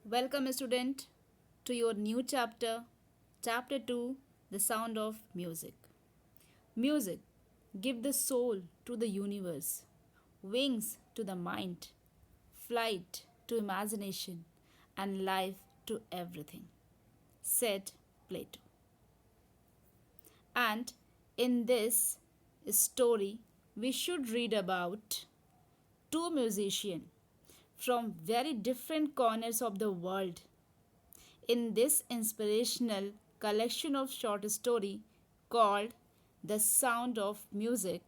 Welcome, student, to your new chapter, Chapter 2, The Sound of Music. Music, give the soul to the universe, wings to the mind, flight to imagination, and life to everything, said Plato. And in this story, we should read about two musicians from very different corners of the world. In this inspirational collection of short story called The Sound of Music,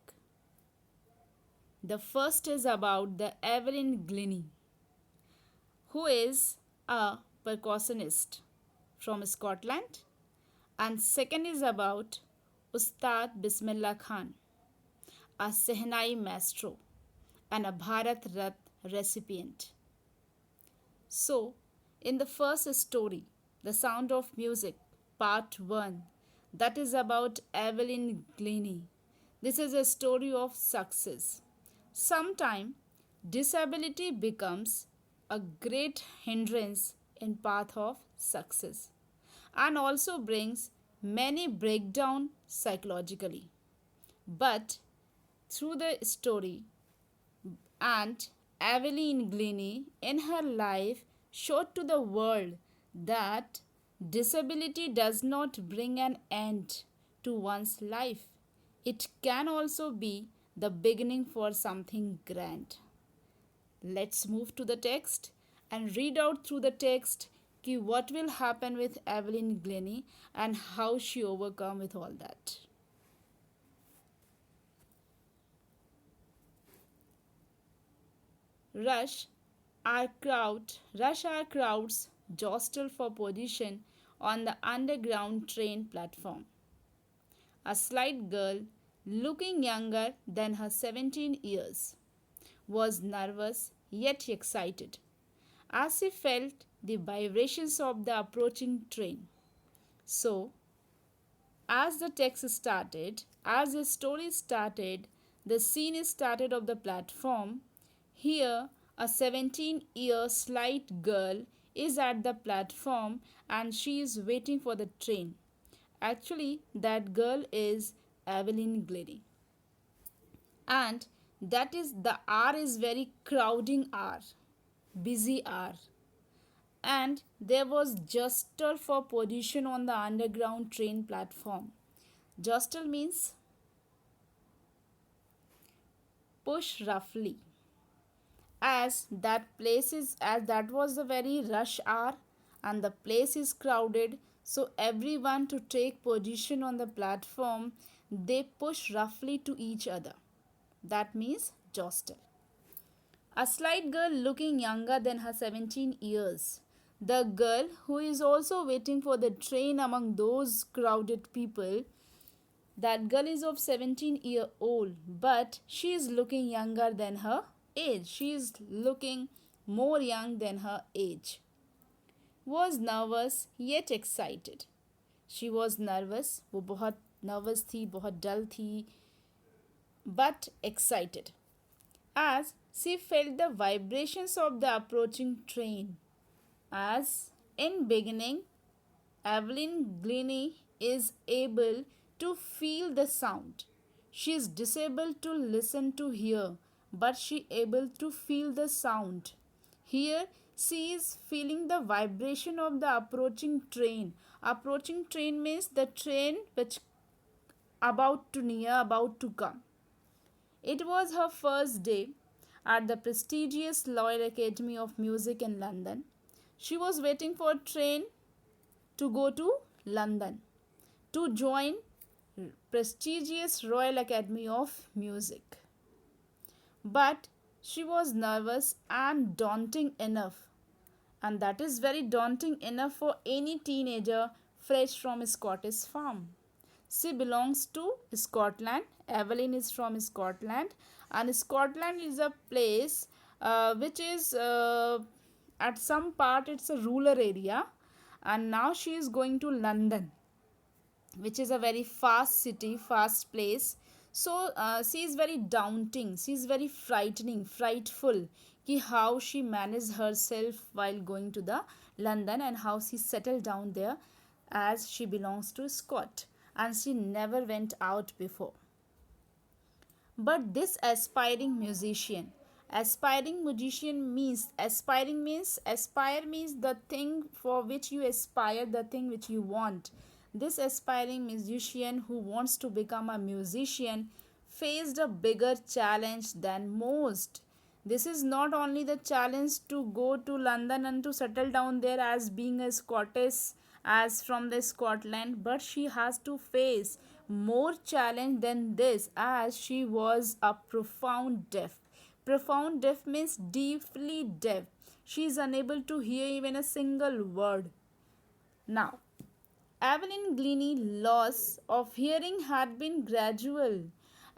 the first is about the Evelyn Glennie, who is a percussionist from Scotland, and second is about Ustad Bismillah Khan, a Sehnai maestro and a Bharat Ratna recipient. So, in the first story, The Sound of Music, Part 1, that is about Evelyn Glennie. This is a story of success. Sometimes disability becomes a great hindrance in path of success and also brings many breakdown psychologically. But through the story, and Evelyn Glennie in her life showed to the world that disability does not bring an end to one's life. It can also be the beginning for something grand. Let's move to the text and read out through the text what will happen with Evelyn Glennie and how she overcome with all that. Rush hour crowds jostle for position on the underground train platform. A slight girl, looking younger than her 17 years, was nervous yet excited as she felt the vibrations of the approaching train. So, as the story started, the scene is started of the platform. Here, a 17-year slight girl is at the platform and she is waiting for the train. Actually, that girl is Evelyn Glennie. And that is the hour is very crowding hour, busy hour. And there was jostle for position on the underground train platform. Jostle means push roughly. As that was a very rush hour and the place is crowded, so everyone to take position on the platform, they push roughly to each other. That means jostle. A slight girl looking younger than her 17 years. The girl who is also waiting for the train among those crowded people, that girl is of 17-year-old, but she is looking younger than her age. She is looking more young than her age. Was nervous yet excited. She was nervous, वो बहुत nervous थी, बहुत dull थी, but excited, as she felt the vibrations of the approaching train. As in beginning, Evelyn Glennie is able to feel the sound. She is disabled to listen to hear, but she able to feel the sound. Here she is feeling the vibration of the approaching train. Approaching train means the train which about to come. It was her first day at the prestigious Royal Academy of Music in London. She was waiting for a train to go to London to join prestigious Royal Academy of Music. But she was nervous and daunting enough, and that is very daunting enough for any teenager fresh from a Scottish farm. She belongs to Scotland. Evelyn is from Scotland, and Scotland is a place which is at some part it's a rural area, and now she is going to London, which is a very fast city, fast place. So she is very daunting, she is very frightful कि how she managed herself while going to the London and how she settled down there as she belongs to Scott and she never went out before. But this aspiring means aspire means the thing for which you aspire, the thing which you want. This aspiring musician who wants to become a musician faced a bigger challenge than most. This is not only the challenge to go to London and to settle down there as being a Scottish, as from the Scotland, but she has to face more challenge than this as she was a profound deaf. Profound deaf means deeply deaf. She is unable to hear even a single word. Now, Evelyn Glennie's loss of hearing had been gradual.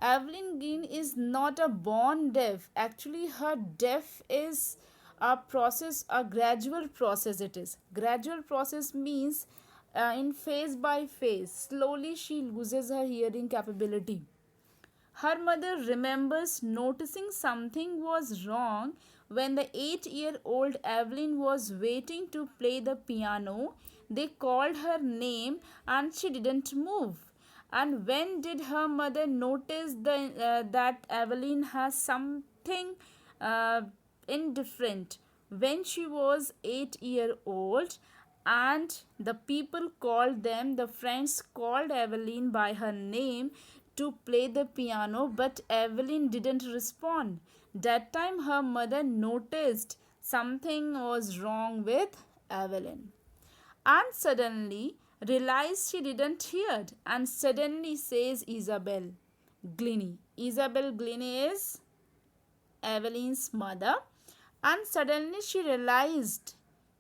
Evelyn Glennie is not a born deaf. Actually, her deaf is a process, a gradual process it is. Gradual process means in phase by phase. Slowly she loses her hearing capability. Her mother remembers noticing something was wrong when the 8-year-old Evelyn was waiting to play the piano. They called her name and she didn't move. And when did her mother notice that Evelyn has something uh, indifferent? When she was 8 year old and the people called them, the friends called Evelyn by her name to play the piano, but Evelyn didn't respond. That time her mother noticed something was wrong with Evelyn and suddenly realized she didn't hear and suddenly says Isabel Glennie. Isabel Glennie is Evelyn's mother and suddenly she realized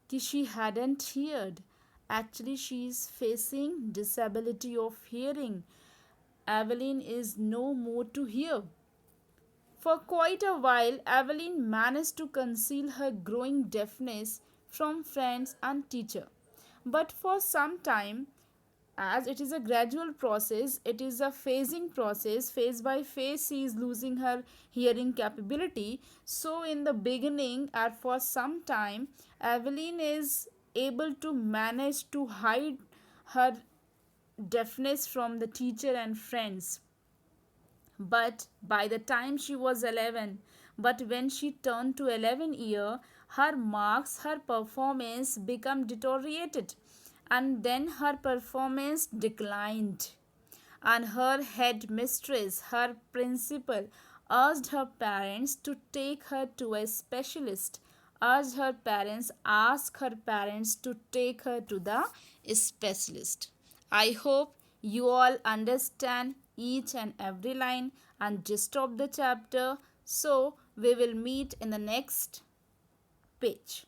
that she hadn't heard. Actually, she is facing disability of hearing. Evelyn is no more to hear. For quite a while, Evelyn managed to conceal her growing deafness from friends and teacher. But for some time, as it is a gradual process, it is a phasing process, phase by phase she is losing her hearing capability. So in the beginning and for some time, Evelyn is able to manage to hide her deafness from the teacher and friends. But by the time she was 11, but when she turned to 11 year, her marks, her performance become deteriorated and then her performance declined and her head mistress, her principal, asked her parents to take her to a specialist. Ask her parents to take her to the specialist. I hope you all understand each and every line and gist of the chapter. So we will meet in the next page.